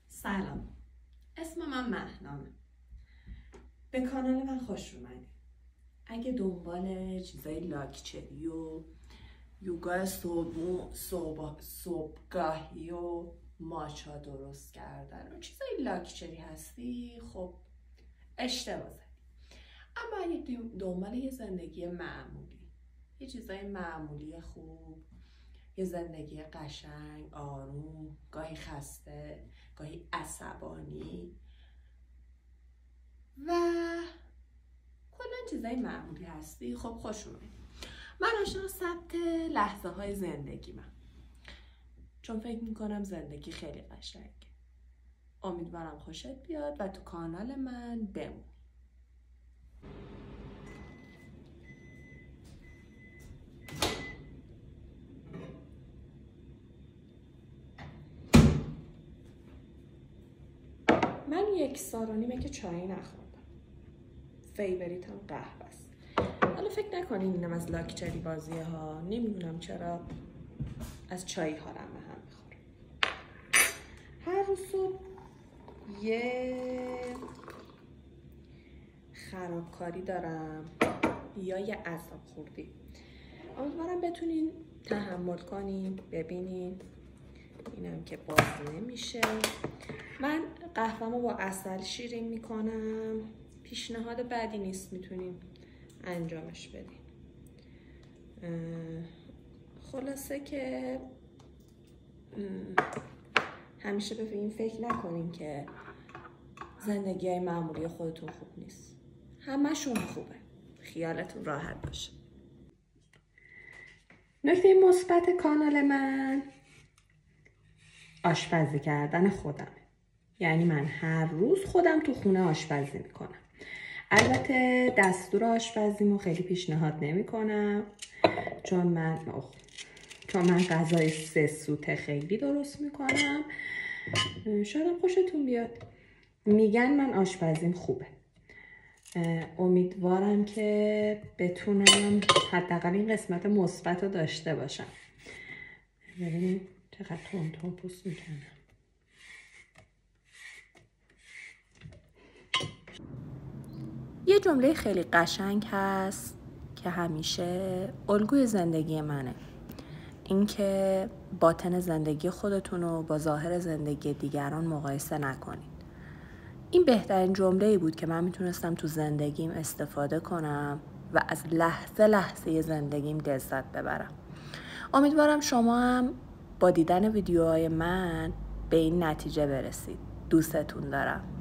سلام، اسم من مهنامه. به کانال من خوش اومدید. اگه دنبال چیزای لاکچری و یوگا صبحگاهی و ماچا درست کردن و چیزای لاکچری هستی، خب اشتباه زدی. اما اگه دنبال یه زندگی معمولی، یه چیزای معمولی خوب، یه زندگی قشنگ، آروم، گاهی خسته، گاهی عصبانی و کلا چیزای معمولی هستی، خب خوش اومدید. من آشنا ثبت لحظه های زندگی من، چون فکر میکنم زندگی خیلی قشنگه. امیدوارم خوشت بیاد و تو کانال من بمونی. من 1.5 سال که چای نخوردم. فیوریتم قهوه است. حالا فکر نکنین اینم از لاکچری بازیه ها. نمیدونم چرا از چایی ها رم هم میخوره. هر روز صبح یه خرابکاری دارم یا یه اعصاب خوردی. امیدوارم بتونین تحمل کنین. ببینین اینم که باز نمیشه. من قهوه‌مو با عسل شیرین میکنم. پیشنهاد بدی نیست، میتونین انجامش بدین. خلاصه که همیشه به این فکر نکنین که زندگی های معمولی خودتون خوب نیست. همه‌شون خوبه. خیالتون راحت باشه. نکته مثبت کانال من آشپزی کردن خودمه. یعنی من هر روز خودم تو خونه آشپزی میکنم. البته دستور آشپزیمو خیلی پیشنهاد نمیکنم، چون من غذای 3 سوته خیلی درست میکنم. شاید خوشتون بیاد. میگن من آشپزیم خوبه. امیدوارم که بتونم حداقل این قسمت مثبت رو داشته باشم. ببینید چقدر تون پوست میکنم. یه جمله خیلی قشنگ هست که همیشه الگوی زندگی منه. اینکه باطن زندگی خودتون رو با ظاهر زندگی دیگران مقایسه نکنید. این بهترین جمله‌ای بود که من میتونستم تو زندگیم استفاده کنم و از لحظه زندگیم لذت ببرم. امیدوارم شما هم با دیدن ویدیوهای من به این نتیجه برسید. دوستتون دارم.